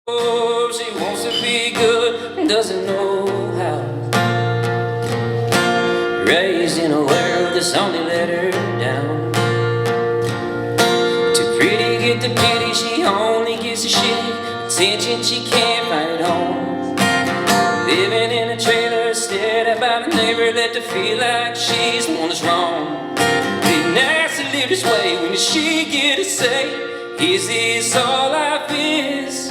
Oh, she wants to be good and doesn't know how. Raised in a world that's only let her down. Too pretty to get the pity, she only gives a shit. Attention she can't find at home. Living in a trailer, stared at by the neighbor, let her feel like she's the one that's wrong. Didn't ask to live this way, when did she get to say, is this all life is?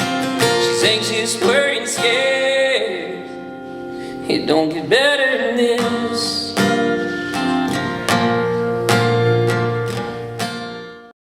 She's anxious, worried, and scared. It don't get better than this.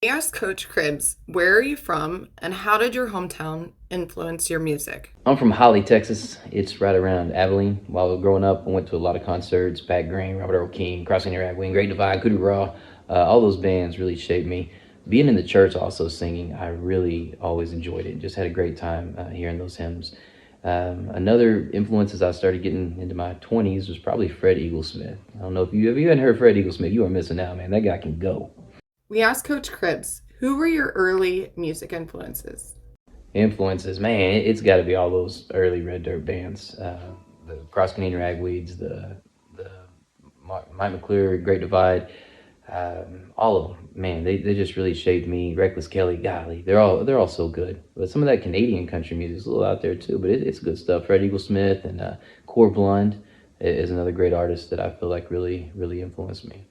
We asked Coach Cribbs, where are you from and how did your hometown influence your music? I'm from Holly, Texas. It's right around Abilene. While I was growing up, I went to a lot of concerts, Pat Green, Robert Earl King, Crossing Your Ragweed, Great Divide, Coup de Grace. All those bands really shaped me. Being in the church also singing, I really always enjoyed it. Just had a great time hearing those hymns. Another influence as I started getting into my 20s was probably Fred Eaglesmith. I don't know if you haven't heard Fred Eaglesmith, you are missing out, man. That guy can go. We asked Coach Cribbs, who were your early music influences? Influences, man, it's got to be all those early Red Dirt bands, the Cross Canadian Ragweeds, the Mike McClure, Great Divide, all of them. Man, they just really shaped me. Reckless Kelly, golly, they're all so good. But some of that Canadian country music is a little out there too, but it's good stuff. Fred Eaglesmith and Core Blund is another great artist that I feel like really influenced me.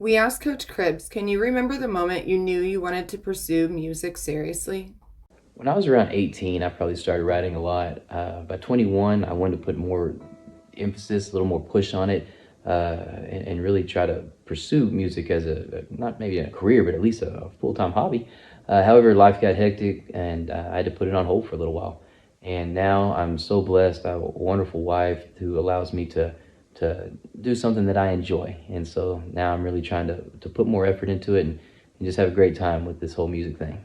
We asked Coach Cribbs, can you remember the moment you knew you wanted to pursue music seriously? When I was around 18, I probably started writing a lot. By 21, I wanted to put more emphasis, a little more push on it, and really try to pursue music as not maybe a career, but at least a full-time hobby. However, life got hectic, and I had to put it on hold for a little while. And now I'm so blessed. I have a wonderful wife who allows me to do something that I enjoy. And so now I'm really trying to put more effort into it and just have a great time with this whole music thing.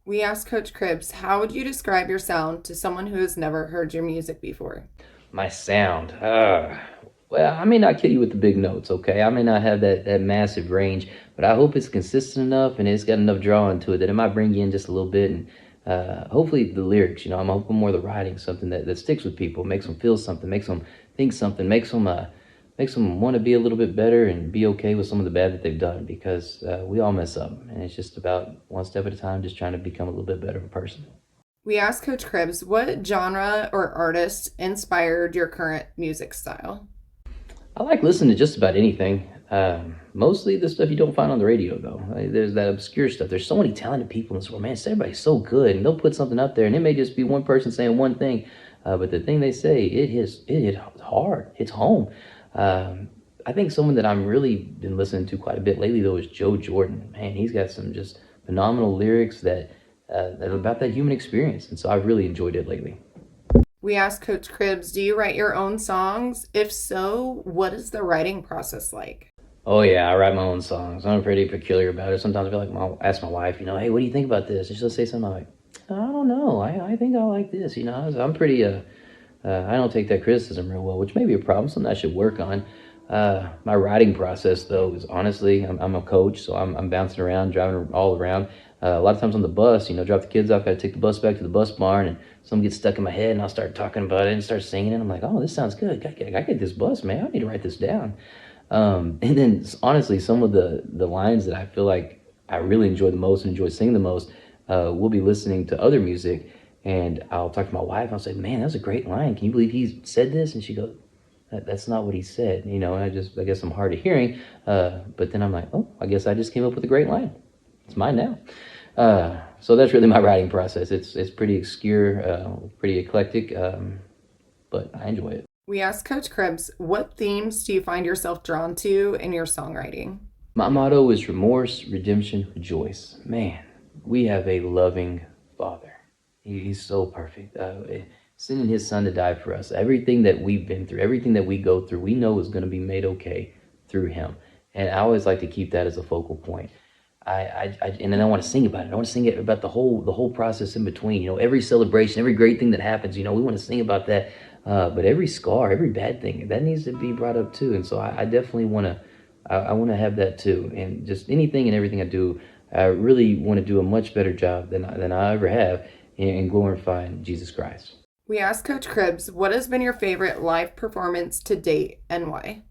We asked Coach Cribbs, how would you describe your sound to someone who has never heard your music before? My sound, well, I may not kill you with the big notes, okay? I may not have that massive range, but I hope it's consistent enough and it's got enough draw into it that it might bring you in just a little bit. And hopefully the lyrics, I'm hoping more the writing, something that sticks with people, makes them feel something, makes them think something, makes them want to be a little bit better and be okay with some of the bad that they've done, because we all mess up, and it's just about one step at a time, just trying to become a little bit better of a person. We asked Coach Cribbs, what genre or artist inspired your current music style? I like listening to just about anything. Mostly the stuff you don't find on the radio, though. There's that obscure stuff. There's so many talented people in this world, man. Everybody's so good, and they'll put something up there, and it may just be one person saying one thing, but the thing they say, it hit hard. It's home. I think someone that I'm really been listening to quite a bit lately, though, is Joe Jordan. Man, he's got some just phenomenal lyrics that are about that human experience, and so I've really enjoyed it lately. We asked Coach Cribbs, do you write your own songs? If so, what is the writing process like? Oh yeah, I write my own songs. I'm pretty peculiar about it. Sometimes I feel like I'll ask my wife, hey, what do you think about this? And she'll say something like, I don't know. I think I like this. I'm pretty. I don't take that criticism real well, which may be a problem. Something I should work on. My writing process, though, is honestly, I'm a coach, so I'm bouncing around, driving all around. A lot of times on the bus, drop the kids off, got to take the bus back to the bus barn, and something gets stuck in my head, and I'll start talking about it and start singing it. I'm like, oh, this sounds good. I get this bus, man. I need to write this down. And then, honestly, some of the lines that I feel like I really enjoy the most and enjoy singing the most, we'll be listening to other music, and I'll talk to my wife, and I'll say, man, that's a great line. Can you believe he said this? And she goes, that's not what he said, and I guess I'm hard of hearing, but then I'm like, oh, I guess I just came up with a great line. It's mine now. So that's really my writing process. It's pretty obscure, pretty eclectic, but I enjoy it. We asked Coach Cribbs, what themes do you find yourself drawn to in your songwriting? My motto is remorse, redemption, rejoice. Man, we have a loving Father. He's so perfect. Sending his son to die for us. Everything that we've been through, everything that we go through, we know is going to be made okay through him. And I always like to keep that as a focal point. And then I want to sing about it. I want to sing it about the whole process in between. Every celebration, every great thing that happens. We want to sing about that. But every scar, every bad thing, that needs to be brought up too. And so I definitely want to. I want to have that too. And just anything and everything I do, I really want to do a much better job than I ever have and glorifying Jesus Christ. We asked Coach Cribs, what has been your favorite live performance to date and why?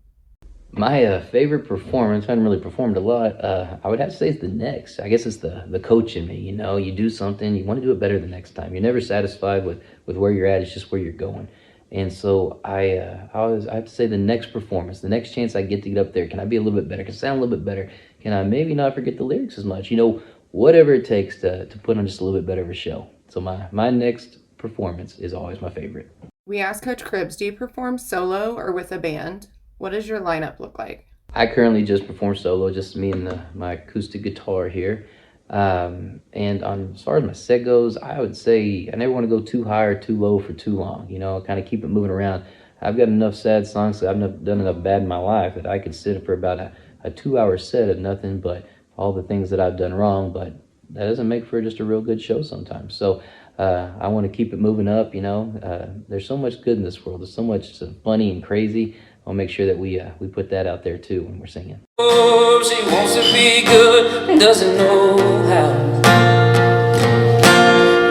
My favorite performance, I haven't really performed a lot, I would have to say it's the next. I guess it's the coach in me, you know, you do something, you want to do it better the next time. You're never satisfied with where you're at, it's just where you're going. And so I have to say the next performance, the next chance I get to get up there, can I be a little bit better? Can I sound a little bit better? Can I maybe not forget the lyrics as much? You know, whatever it takes to put on just a little bit better of a show. So my next performance is always my favorite. We asked Coach Cribs, do you perform solo or with a band? What does your lineup look like? I currently just perform solo, just me and my acoustic guitar here. And as far as my set goes, I would say I never want to go too high or too low for too long. You know, kind of keep it moving around. I've got enough sad songs, I've done enough bad in my life that I could sit for about a 2-hour set of nothing but all the things that I've done wrong, but that doesn't make for just a real good show sometimes. So I want to keep it moving up, you know. There's so much good in this world. There's so much funny and crazy. I'll make sure that we put that out there too when we're singing. Oh, she wants to be good and doesn't know how.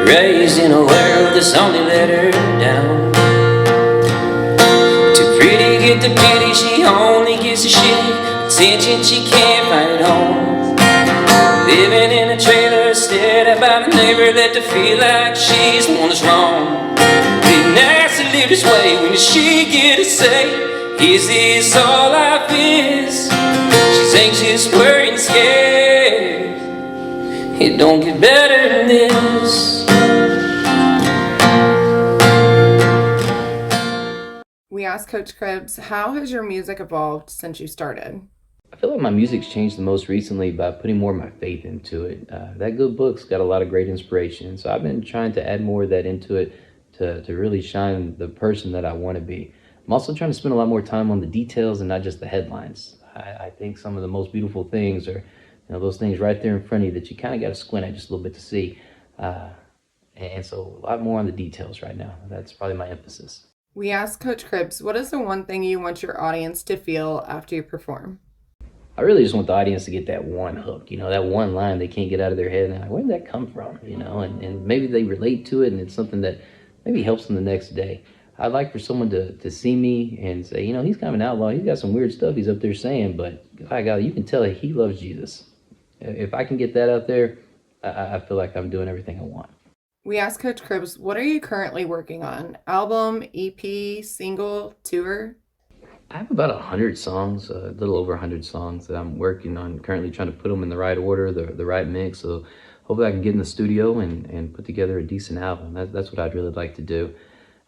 Raised in a world that's only let her down. Too pretty, get the pity, she only gives a shit. Attention she can't find at home. Living in a trailer, stared at by the neighbor, let her feel like she's the one that's wrong. Didn't ask to live this way, when did she get to say, is this all life is? She's anxious, worried, and scared. It don't get better than this. We asked Coach Cribs, how has your music evolved since you started? I feel like my music's changed the most recently by putting more of my faith into it. That good book's got a lot of great inspiration, so I've been trying to add more of that into it to really shine the person that I want to be. I'm also trying to spend a lot more time on the details and not just the headlines. I think some of the most beautiful things are, you know, those things right there in front of you that you kind of got to squint at just a little bit to see. And so a lot more on the details right now. That's probably my emphasis. We asked Coach Cribs, what is the one thing you want your audience to feel after you perform? I really just want the audience to get that one hook, you know, that one line they can't get out of their head. And they're like, where did that come from? You know, and maybe they relate to it and it's something that maybe helps them the next day. I'd like for someone to see me and say, you know, he's kind of an outlaw. He's got some weird stuff he's up there saying, but by God, you can tell that he loves Jesus. If I can get that out there, I feel like I'm doing everything I want. We asked Coach Cribs, what are you currently working on? Album, EP, single, tour? I have about 100 songs, a little over 100 songs that I'm working on, currently trying to put them in the right order, the right mix. So hopefully I can get in the studio and put together a decent album. That's what I'd really like to do.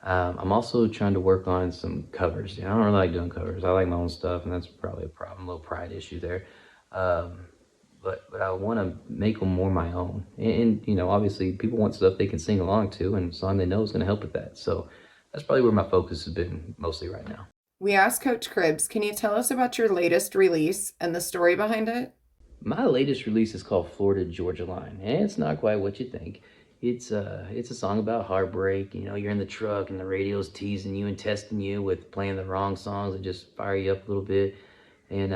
I'm also trying to work on some covers. I don't really like doing covers. I like my own stuff, and that's probably a problem, a little pride issue there. But I want to make them more my own. And, you know, obviously people want stuff they can sing along to, and a song they know is going to help with that. So that's probably where my focus has been mostly right now. We asked Coach Cribs, can you tell us about your latest release and the story behind it? My latest release is called Florida Georgia Line, and it's not quite what you think. It's a song about heartbreak. You know, you're in the truck and the radio's teasing you and testing you with playing the wrong songs that just fire you up a little bit. And,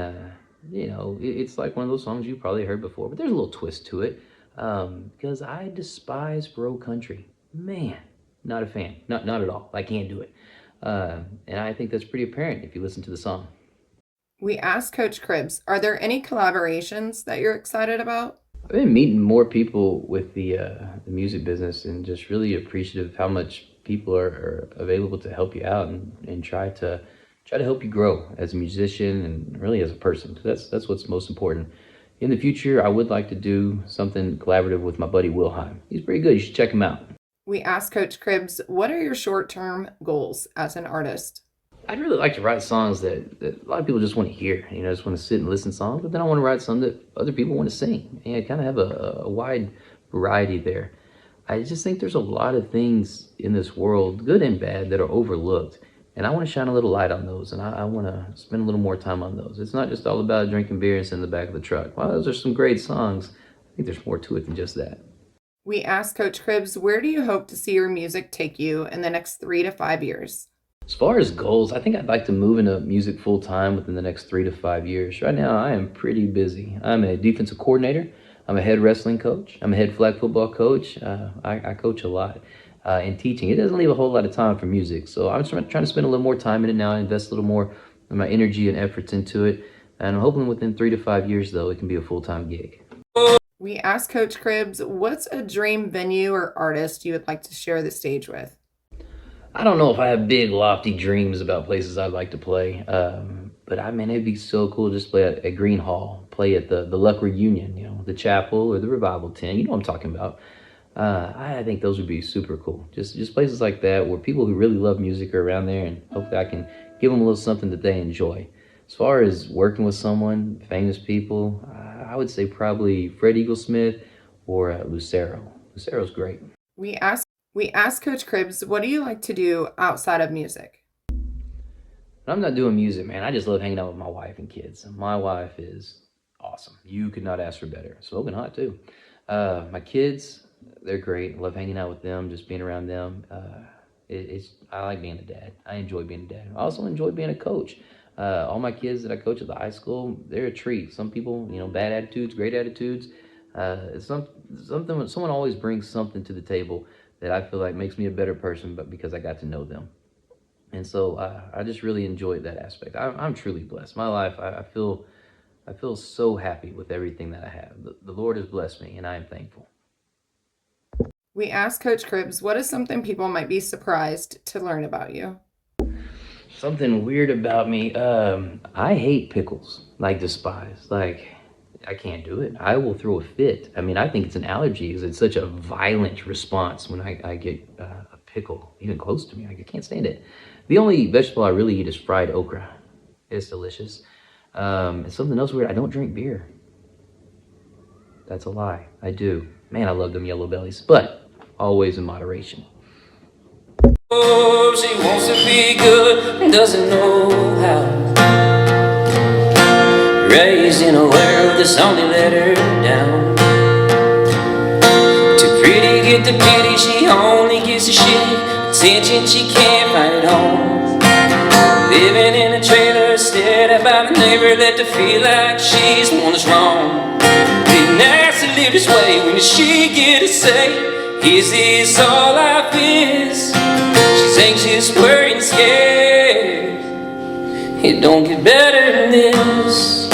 you know, it's like one of those songs you probably heard before, but there's a little twist to it. Because I despise bro country. Man, not a fan. Not at all. I can't do it. And I think that's pretty apparent if you listen to the song. We asked Coach Cribs, are there any collaborations that you're excited about? I've been meeting more people with the music business and just really appreciative of how much people are available to help you out and try to help you grow as a musician and really as a person. That's what's most important. In the future, I would like to do something collaborative with my buddy Wilhelm. He's pretty good. You should check him out. We asked Coach Cribs, what are your short-term goals as an artist? I'd really like to write songs that a lot of people just want to hear. You know, just want to sit and listen to songs, but then I want to write some that other people want to sing. And I kind of have a wide variety there. I just think there's a lot of things in this world, good and bad, that are overlooked. And I want to shine a little light on those, and I want to spend a little more time on those. It's not just all about drinking beer and sitting in the back of the truck. While those are some great songs, I think there's more to it than just that. We asked Coach Cribs, where do you hope to see your music take you in the next 3 to 5 years? As far as goals, I think I'd like to move into music full time within the next 3 to 5 years. Right now, I am pretty busy. I'm a defensive coordinator I'm a head wrestling coach. I'm a head flag football coach. I coach a lot. In teaching, it doesn't leave a whole lot of time for music. So I'm trying to spend a little more time in it now, invest a little more of my energy and efforts into it. And I'm hoping within 3 to 5 years, though, it can be a full-time gig. We asked Coach Cribbs, what's a dream venue or artist you would like to share the stage with? I don't know if I have big, lofty dreams about places I'd like to play, but I mean, it'd be so cool just to play at Green Hall, play at the Luck Reunion, you know, the Chapel or the Revival Tent. You know what I'm talking about. I think those would be super cool. Just places like that where people who really love music are around there, and hopefully I can give them a little something that they enjoy. As far as working with someone, famous people, I would say probably Fred Eaglesmith or Lucero. Lucero's great. We asked Coach Cribbs, what do you like to do outside of music? When I'm not doing music, man, I just love hanging out with my wife and kids. My wife is awesome. You could not ask for better. Smoking hot, too. My kids, they're great. I love hanging out with them, just being around them. I like being a dad. I enjoy being a dad. I also enjoy being a coach. All my kids that I coach at the high school, they're a treat. Some people, you know, bad attitudes, great attitudes. Someone always brings something to the table that I feel like makes me a better person, but because I got to know them. And so I just really enjoyed that aspect. I'm truly blessed. My life, I feel so happy with everything that I have. The Lord has blessed me, and I am thankful. We asked Coach Cribbs, what is something people might be surprised to learn about you? Something weird about me, I hate pickles, like despise. Like, I can't do it. I will throw a fit. I mean, I think it's an allergy because it's such a violent response when I get a pickle even close to me. I can't stand it. The only vegetable I really eat is fried okra. It's delicious. And something else weird, I don't drink beer. That's a lie. I do. Man, I love them yellow bellies, but always in moderation. Oh, she wants to be good and doesn't know how. Raised in a world that's only let her down. Too pretty, get the pity, she only gives a shit. Attention she can't find at home. Living in a trailer, stared at by the neighbor, let her feel like she's the one that's wrong. Be nice to live this way, when does she get to say, is this all life is? She's anxious, worried, and scared. It don't get better than this.